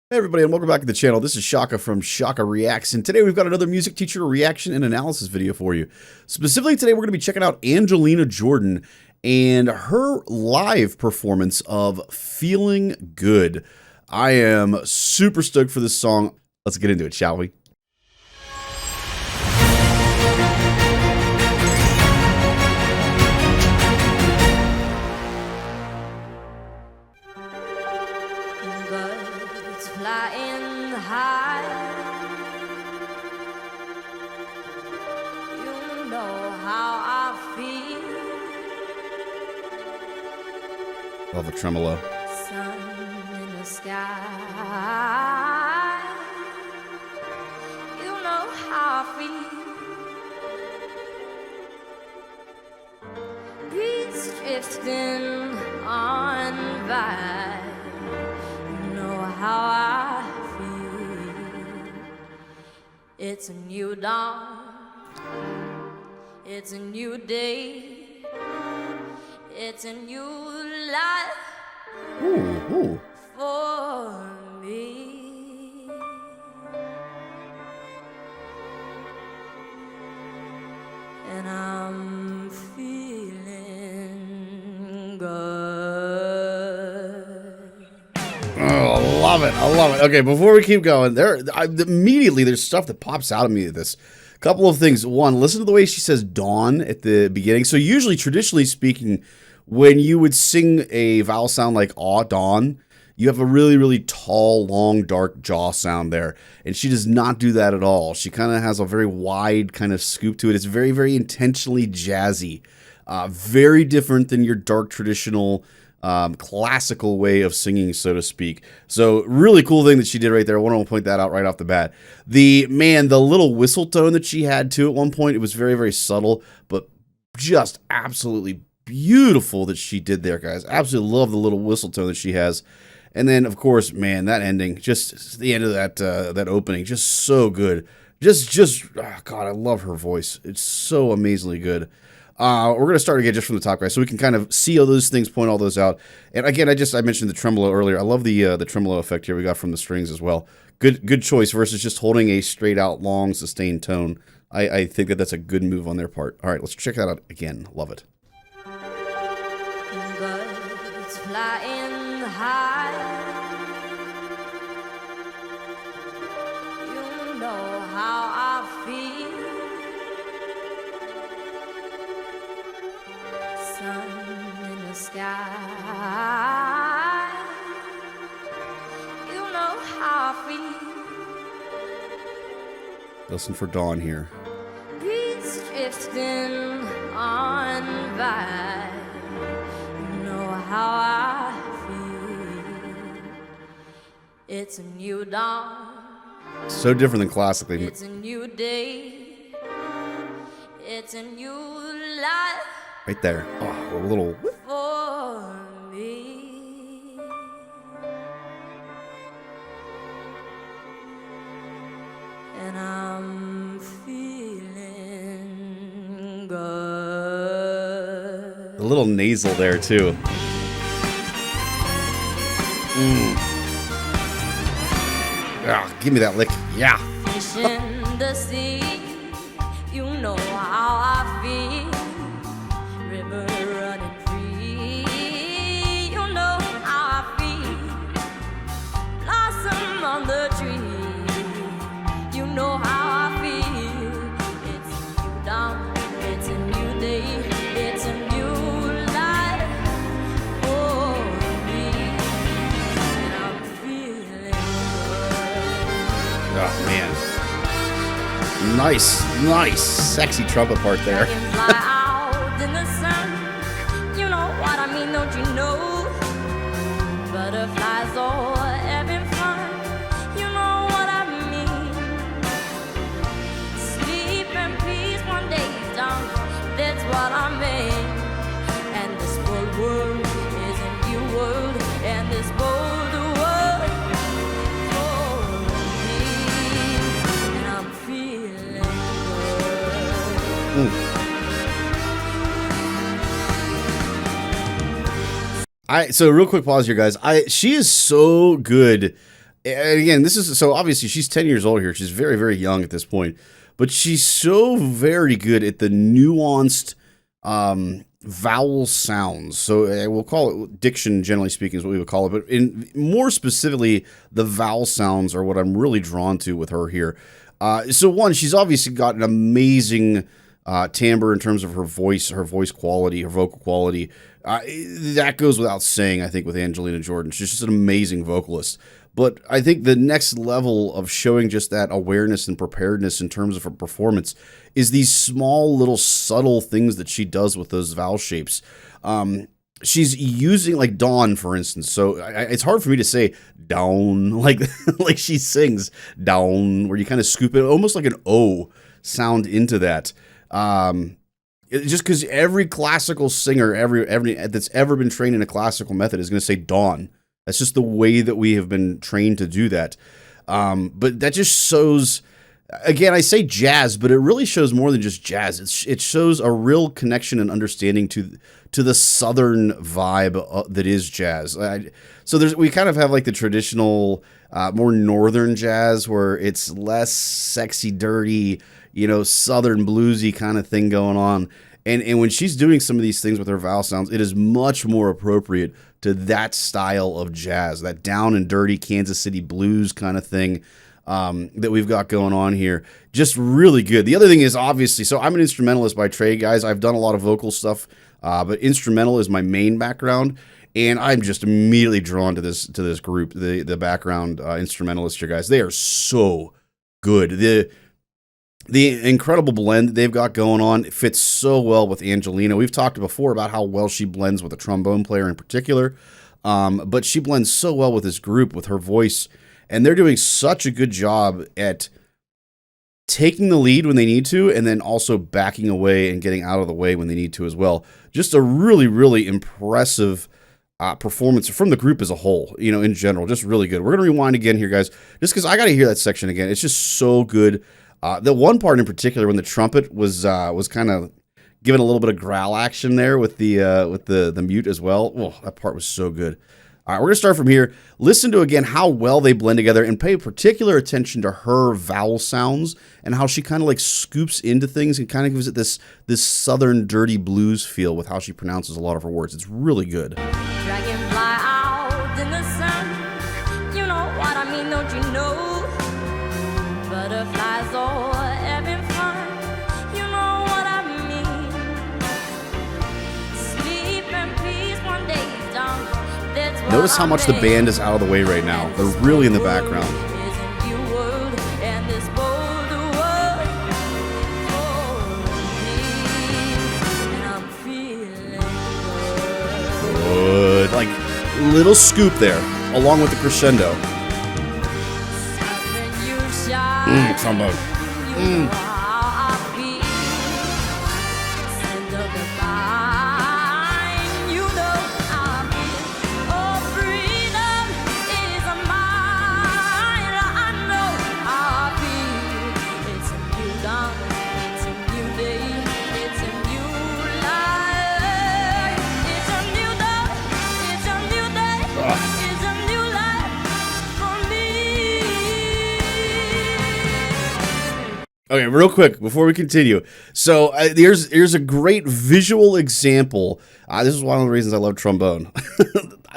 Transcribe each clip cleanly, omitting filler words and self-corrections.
Hey everybody, and welcome back to the channel. This is Shaka from Shaka Reacts, and today we've got another music teacher reaction and analysis video for you. Specifically today we're going to be checking out Angelina Jordan and her live performance of Feeling Good. I am super stoked for this song. Let's get into it, shall we? Birds flying high, you know how I feel. Love the tremolo. Sun in the sky, you know how I feel. Breeze drifting on by, how I feel. It's a new dawn, it's a new day, it's a new life for me. And I'm feeling good. Oh, I love it. Okay, before we keep going, immediately there's stuff that pops out of me at this. Couple of things. One, listen to the way she says dawn at the beginning. So usually, traditionally speaking, when you would sing a vowel sound like aw, dawn, you have a really, really tall, long, dark jaw sound there. And she does not do that at all. She kind of has a very wide kind of scoop to it. It's very, very intentionally jazzy. Very different than your dark, traditional classical way of singing, so to speak. So really cool thing that she did right there. I want to point that out right off the bat. The little whistle tone that she had too at one point, it was very, very subtle, but just absolutely beautiful that she did there, guys. Absolutely love the little whistle tone that she has. And then, of course, man, that ending, just the end of that opening, just so good. Oh God, I love her voice. It's so amazingly good. We're going to start again just from the top, guys, so we can kind of see all those things, point all those out. And again, I mentioned the tremolo earlier. I love the tremolo effect here we got from the strings as well. Good choice versus just holding a straight out, long, sustained tone. I think that's a good move on their part. All right, let's check that out again. Love it. Birds flying high, you know how I feel. Sun in the sky, you know how I feel. Listen for dawn here. Breeze drifting on by, you know how I feel. It's a new dawn, So different than classically. it's a new day, it's a new life. Right there. Oh, a little. For me. And I'm feeling good. A little nasal there, too. Ah, give me that lick. Yeah. Fish in the sea, you know how I feel. River running free, you know how I feel. Blossom on the tree, you know how I feel. It's a new dawn, it's a new day, it's a new life for me. And I'm feeling good. Oh, man. Nice, sexy trumpet part there. Fly out in the sun, you know what I mean, don't you know? Butterflies all having fun, you know what I mean. Sleep in peace one day done, that's what I mean. And this whole world is a new world, and this bold world for me. And I'm feeling good. So real quick pause here, guys. She is so good And again, this is so obviously she's 10 years old here. She's very, very young at this point, but she's so very good at the nuanced vowel sounds. So we'll call it diction, generally speaking, is what we would call it. But in more specifically, the vowel sounds are what I'm really drawn to with her here. So one, she's obviously got an amazing timbre in terms of her voice quality, her vocal quality. That goes without saying, I think, with Angelina Jordan. She's just an amazing vocalist. But I think the next level of showing just that awareness and preparedness in terms of her performance is these small little subtle things that she does with those vowel shapes. She's using like dawn, for instance. So it's hard for me to say down like like she sings down, where you kind of scoop it almost like an O sound into that. Just because every classical singer, every that's ever been trained in a classical method is going to say dawn. That's just the way that we have been trained to do that. But that just shows, again, I say jazz, but it really shows more than just jazz. It shows a real connection and understanding to the Southern vibe that is jazz. So we kind of have like the traditional, more Northern jazz where it's less sexy, dirty, Southern bluesy kind of thing going on. And when she's doing some of these things with her vowel sounds, it is much more appropriate to that style of jazz, that down and dirty Kansas City blues kind of thing that we've got going on here. Just really good. The other thing is obviously, so I'm an instrumentalist by trade, guys. I've done a lot of vocal stuff, but instrumental is my main background. And I'm just immediately drawn to this group, the background instrumentalists here, guys. They are so good. The incredible blend they've got going on fits so well with Angelina. We've talked before about how well she blends with a trombone player in particular, but she blends so well with this group, with her voice, and they're doing such a good job at taking the lead when they need to, and then also backing away and getting out of the way when they need to as well. Just a really, really impressive performance from the group as a whole, in general. Just really good. We're going to rewind again here, guys, just because I got to hear that section again. It's just so good. The one part in particular when the trumpet was kind of given a little bit of growl action there with the mute as well. Oh, that part was so good. All right, we're gonna start from here. Listen to again how well they blend together, and pay particular attention to her vowel sounds and how she kind of like scoops into things and kind of gives it this Southern dirty blues feel with how she pronounces a lot of her words. It's really good. Dragonfly out in the sun, you know what I mean, don't you know? Butterflies all having fun, you know what I mean. Sleep in peace one day down. Notice how much the band is out of the way right now. They're really in the background. Good. Like, little scoop there, along with the crescendo. Trombone. Okay, real quick before we continue. So here's a great visual example. This is one of the reasons I love trombone.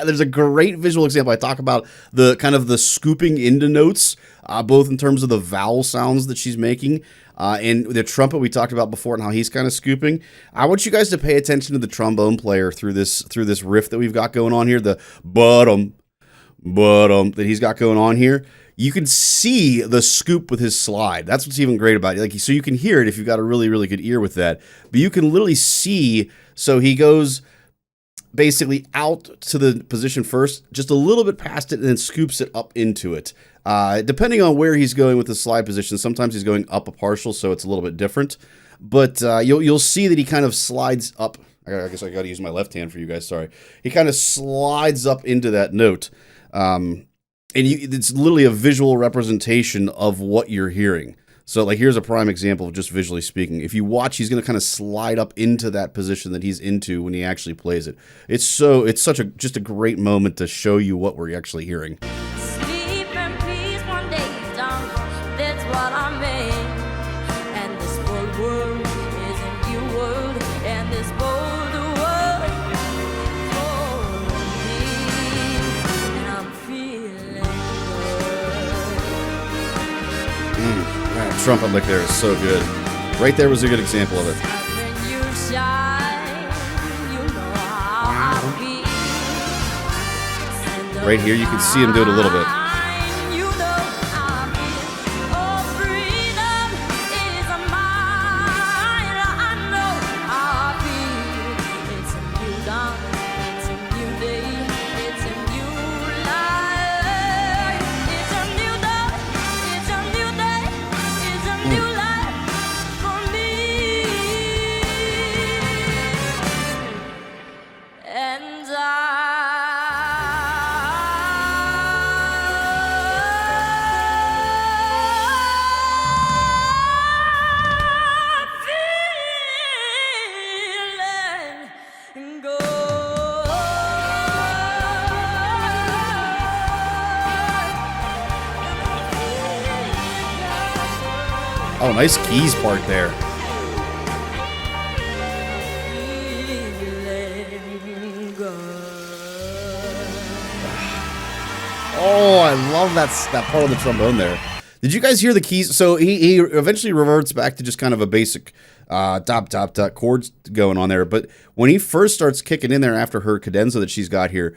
There's a great visual example. I talk about the kind of the scooping into notes, both in terms of the vowel sounds that she's making, and the trumpet we talked about before and how he's kind of scooping. I want you guys to pay attention to the trombone player through this riff that we've got going on here. The bottom that he's got going on here. You can see the scoop with his slide. That's what's even great about it. Like, so you can hear it if you've got a really, really good ear with that. But you can literally see, so he goes basically out to the position first, just a little bit past it, and then scoops it up into it. Depending on where he's going with the slide position, sometimes he's going up a partial, so it's a little bit different. But you'll see that he kind of slides up. I guess I got to use my left hand for you guys, sorry. He kind of slides up into that note. And it's literally a visual representation of what you're hearing. So, like, here's a prime example of just visually speaking. If you watch, he's going to kind of slide up into that position that he's into when he actually plays it. It's such just a great moment to show you what we're actually hearing. Sleep in That trumpet lick there is so good. Right there was a good example of it. When you shine, you know how I feel. Right here, you can see him do it a little bit. You know how I feel. Oh, freedom is mine. I know how I feel. It's a new dawn, it's a new day, it's a new life. It's a new dawn, it's a new day, it's a new life for me. And feeling good. Oh, nice keys part there. Feeling good. Oh, I love that part of the trombone there. Did you guys hear the keys? So he eventually reverts back to just kind of a basic dot chords going on there. But when he first starts kicking in there after her cadenza that she's got here,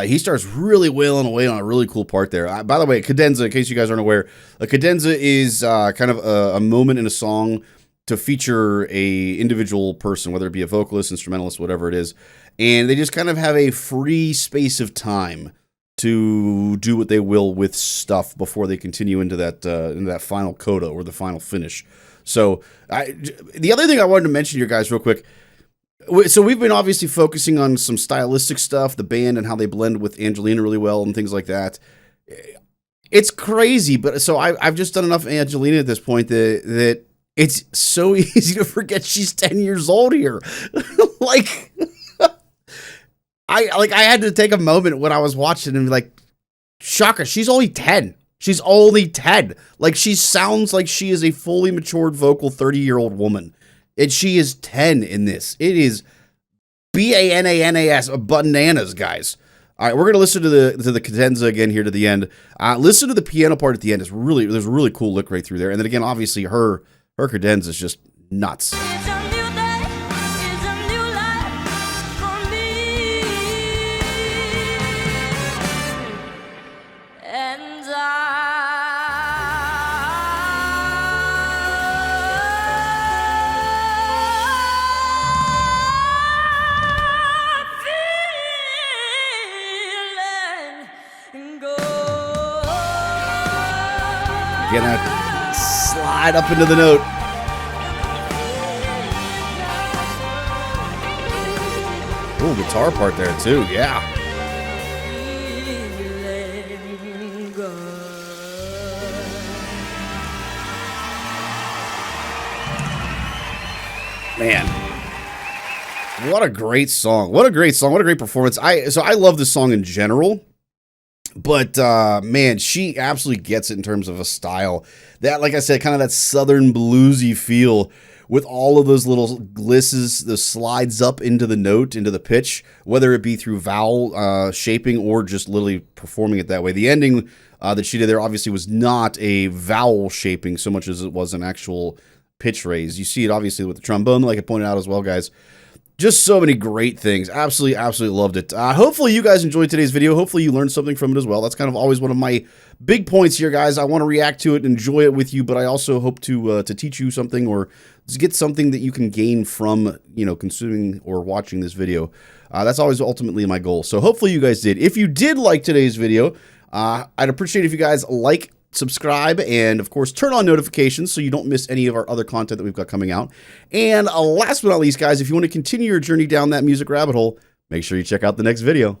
he starts really wailing away on a really cool part there. By the way, cadenza, in case you guys aren't aware, a cadenza is kind of a moment in a song to feature a individual person, whether it be a vocalist, instrumentalist, whatever it is. And they just kind of have a free space of time to do what they will with stuff before they continue into that final coda or the final finish. So the other thing I wanted to mention here, guys, real quick. So we've been obviously focusing on some stylistic stuff, the band and how they blend with Angelina really well and things like that. It's crazy, but so I've just done enough Angelina at this point that it's so easy to forget she's 10 years old here. Like, I had to take a moment when I was watching and be like, Shaka, she's only 10. She's only 10. Like, she sounds like she is a fully matured vocal 30-year-old woman. And she is 10 in this. It is bananas, bananas, guys. All right, we're gonna listen to the cadenza again here to the end. Listen to the piano part at the end. There's a really cool lick right through there. And then again, obviously her cadenza is just nuts. It's a new day, it's a new life for me. And feeling good. Again, that slide up into the note. Ooh, guitar part there too, yeah. Feeling good. Man, what a great song. What a great song. What a great performance. So I love this song in general. But, man, she absolutely gets it in terms of a style. That, like I said, kind of that southern bluesy feel with all of those little glisses, the slides up into the note, into the pitch, whether it be through vowel shaping or just literally performing it that way. The ending that she did there obviously was not a vowel shaping so much as it was an actual pitch raise. You see it obviously with the trombone, like I pointed out as well, guys. Just so many great things. Absolutely, absolutely loved it. Hopefully you guys enjoyed today's video. Hopefully you learned something from it as well. That's kind of always one of my big points here, guys. I want to react to it and enjoy it with you, but I also hope to teach you something or to get something that you can gain from, consuming or watching this video. That's always ultimately my goal. So hopefully you guys did. If you did like today's video, I'd appreciate if you guys like, subscribe, and of course turn on notifications so you don't miss any of our other content that we've got coming out. And last but not least, guys, if you want to continue your journey down that music rabbit hole, make sure you check out the next video.